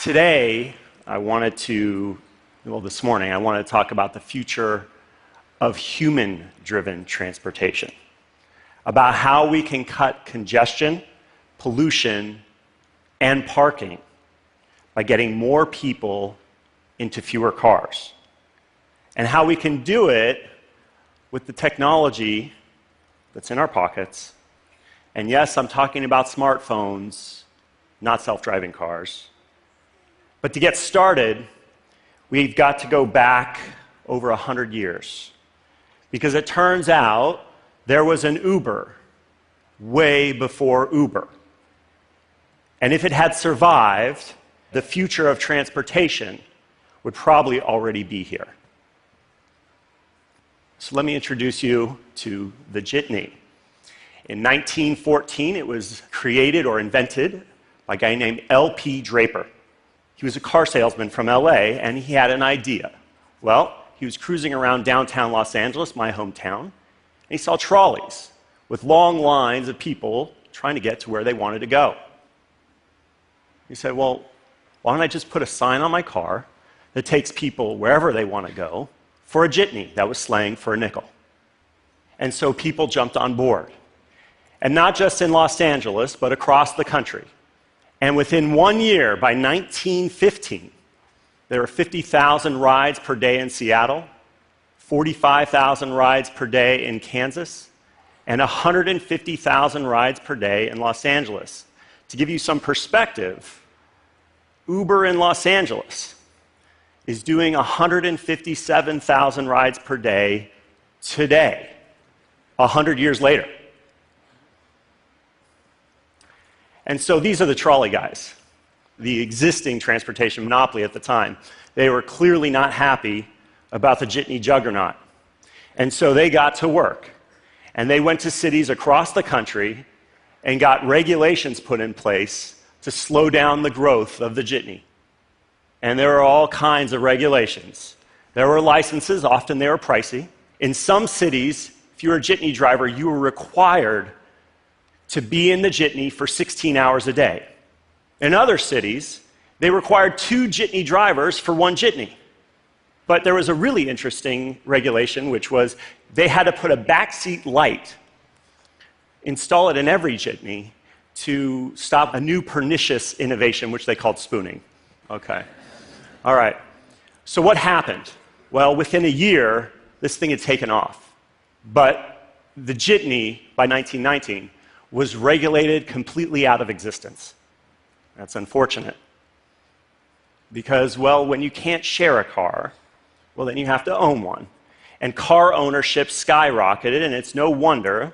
Today, this morning, I wanted to talk about the future of human-driven transportation, about how we can cut congestion, pollution, and parking by getting more people into fewer cars, and how we can do it with the technology that's in our pockets. And yes, I'm talking about smartphones, not self-driving cars. But to get started, we've got to go back over 100 years, because it turns out there was an Uber way before Uber. And if it had survived, the future of transportation would probably already be here. So let me introduce you to the jitney. In 1914, it was created or invented by a guy named L.P. Draper. He was a car salesman from LA, and he had an idea. Well, he was cruising around downtown Los Angeles, my hometown, and he saw trolleys with long lines of people trying to get to where they wanted to go. He said, well, why don't I just put a sign on my car that takes people wherever they want to go for a jitney? That was slang for a nickel. And so people jumped on board. And not just in Los Angeles, but across the country. And within 1 year, by 1915, there were 50,000 rides per day in Seattle, 45,000 rides per day in Kansas, and 150,000 rides per day in Los Angeles. To give you some perspective, Uber in Los Angeles is doing 157,000 rides per day today, 100 years later. And so these are the trolley guys, the existing transportation monopoly at the time. They were clearly not happy about the jitney juggernaut. And so they got to work. And they went to cities across the country and got regulations put in place to slow down the growth of the jitney. And there were all kinds of regulations. There were licenses, often they were pricey. In some cities, if you were a jitney driver, you were required to be in the jitney for 16 hours a day. In other cities, they required 2 jitney drivers for 1 jitney. But there was a really interesting regulation, which was they had to put a backseat light, install it in every jitney to stop a new pernicious innovation, which they called spooning. Okay. All right. So what happened? Well, within a year, this thing had taken off. But the jitney, by 1919, was regulated completely out of existence. That's unfortunate. Because, well, when you can't share a car, well, then you have to own one. And car ownership skyrocketed, and it's no wonder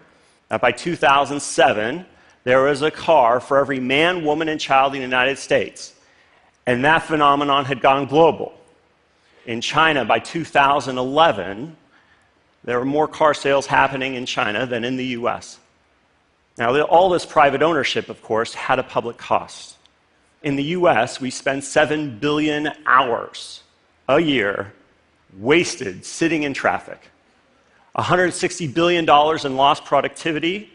that by 2007, there was a car for every man, woman, and child in the United States. And that phenomenon had gone global. In China, by 2011, there were more car sales happening in China than in the US. Now, all this private ownership, of course, had a public cost. In the US, we spend 7 billion hours a year wasted sitting in traffic. $160 billion in lost productivity,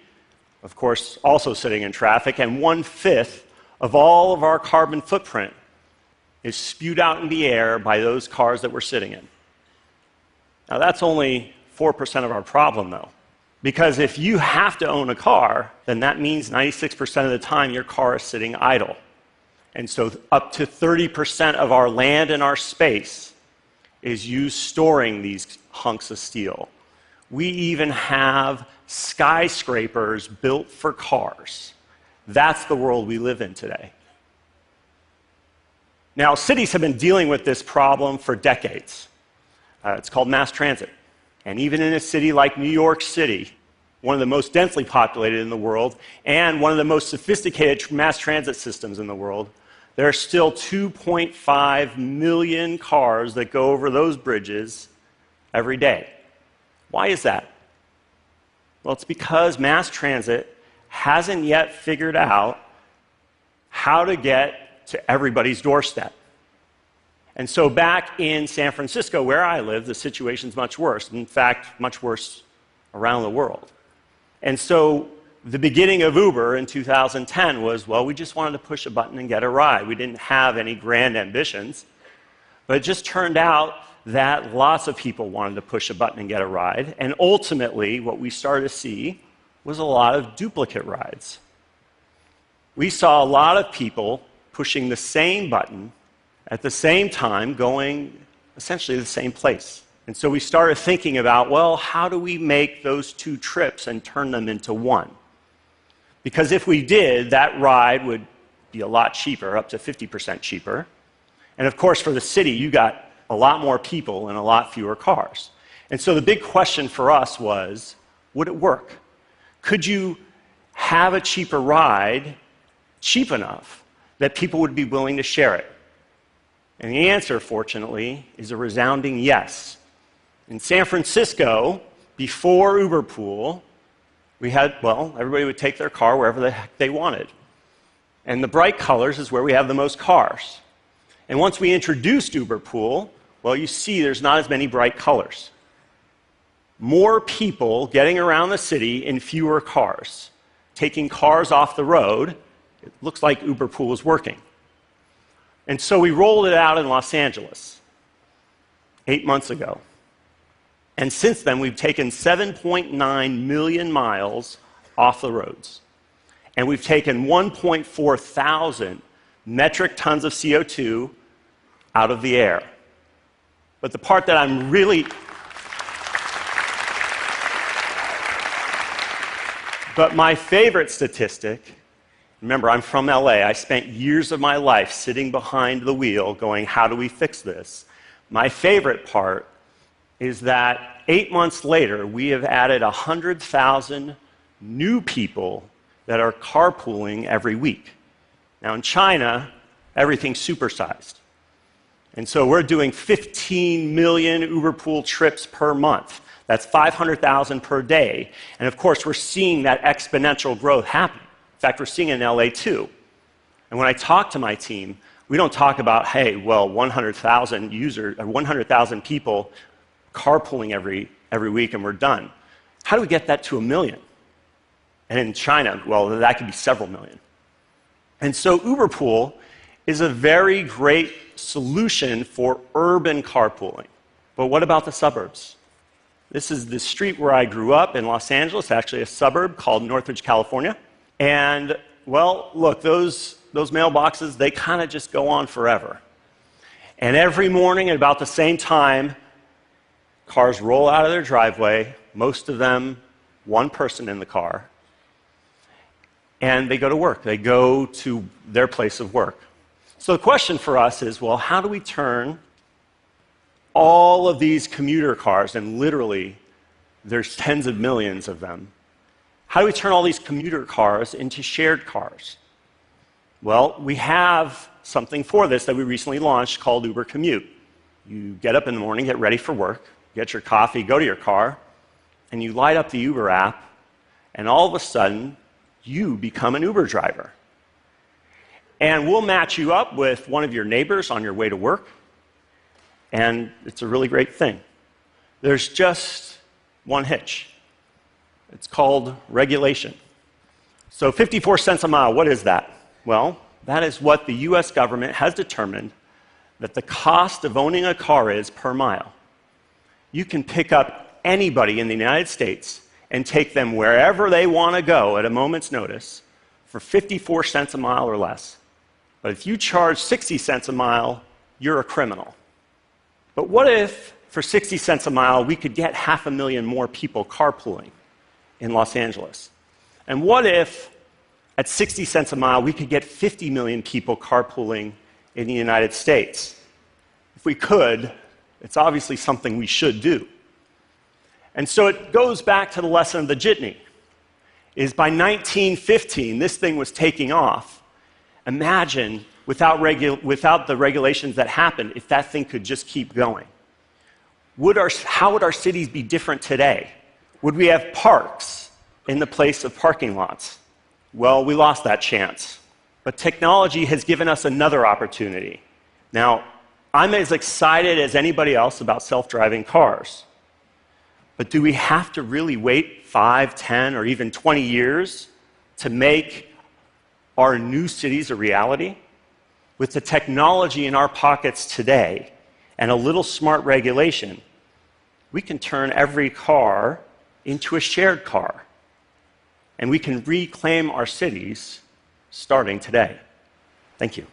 of course, also sitting in traffic, and 1/5 of all of our carbon footprint is spewed out in the air by those cars that we're sitting in. Now, that's only 4% of our problem, though. Because if you have to own a car, then that means 96% of the time your car is sitting idle. And so up to 30% of our land and our space is used storing these hunks of steel. We even have skyscrapers built for cars. That's the world we live in today. Now, cities have been dealing with this problem for decades. It's called mass transit. And even in a city like New York City, one of the most densely populated in the world, and one of the most sophisticated mass transit systems in the world, there are still 2.5 million cars that go over those bridges every day. Why is that? Well, it's because mass transit hasn't yet figured out how to get to everybody's doorstep. And so back in San Francisco, where I live, the situation's much worse. In fact, much worse around the world. And so the beginning of Uber in 2010 was, well, we just wanted to push a button and get a ride. We didn't have any grand ambitions. But it just turned out that lots of people wanted to push a button and get a ride. And ultimately, what we started to see was a lot of duplicate rides. We saw a lot of people pushing the same button at the same time, going essentially to the same place. And so we started thinking about, well, how do we make those two trips and turn them into one? Because if we did, that ride would be a lot cheaper, up to 50% cheaper. And of course, for the city, you got a lot more people and a lot fewer cars. And so the big question for us was, would it work? Could you have a cheaper ride, cheap enough, that people would be willing to share it? And the answer, fortunately, is a resounding yes. In San Francisco, before Uber Pool, we had, well, everybody would take their car wherever the heck they wanted. And the bright colors is where we have the most cars. And once we introduced Uber Pool, well, you see there's not as many bright colors. More people getting around the city in fewer cars. Taking cars off the road, it looks like Uber Pool is working. And so we rolled it out in Los Angeles 8 months ago. And since then, we've taken 7.9 million miles off the roads. And we've taken 1.4 thousand metric tons of CO2 out of the air. But the part that I'm really... But my favorite statistic, remember, I'm from LA. I spent years of my life sitting behind the wheel going, how do we fix this? My favorite part is that 8 months later, we have added 100,000 new people that are carpooling every week. Now, in China, everything's supersized. And so we're doing 15 million Uber Pool trips per month. That's 500,000 per day. And of course, we're seeing that exponential growth happen. In fact, we're seeing it in LA too. And when I talk to my team, we don't talk about, hey, well, 100,000 users, or 100,000 people carpooling every week and we're done. How do we get that to 1 million? And in China, well, that could be several million. And so Uber Pool is a very great solution for urban carpooling. But what about the suburbs? This is the street where I grew up in Los Angeles, actually a suburb called Northridge, California. And, well, look, those mailboxes, they kind of just go on forever. And every morning at about the same time, cars roll out of their driveway, most of them one person in the car, and they go to work. They go to their place of work. So the question for us is, well, how do we turn all of these commuter cars, and literally there's tens of millions of them, how do we turn all these commuter cars into shared cars? Well, we have something for this that we recently launched called Uber Commute. You get up in the morning, get ready for work, get your coffee, go to your car, and you light up the Uber app, and all of a sudden, you become an Uber driver. And we'll match you up with one of your neighbors on your way to work, and it's a really great thing. There's just one hitch. It's called regulation. So 54 cents a mile, what is that? Well, that is what the US government has determined that the cost of owning a car is per mile. You can pick up anybody in the United States and take them wherever they want to go at a moment's notice for 54 cents a mile or less. But if you charge 60 cents a mile, you're a criminal. But what if, for 60 cents a mile, we could get 500,000 more people carpooling in Los Angeles? And what if, at 60 cents a mile, we could get 50 million people carpooling in the United States? If we could, it's obviously something we should do. And so it goes back to the lesson of the jitney, is by 1915, this thing was taking off. Imagine, without the regulations that happened, if that thing could just keep going. How would our cities be different today? Would we have parks in the place of parking lots? Well, we lost that chance. But technology has given us another opportunity. Now, I'm as excited as anybody else about self-driving cars. But do we have to really wait 5, 10, or even 20 years to make our new cities a reality, with the technology in our pockets today and a little smart regulation, we can turn every car into a shared car. And we can reclaim our cities starting today. Thank you.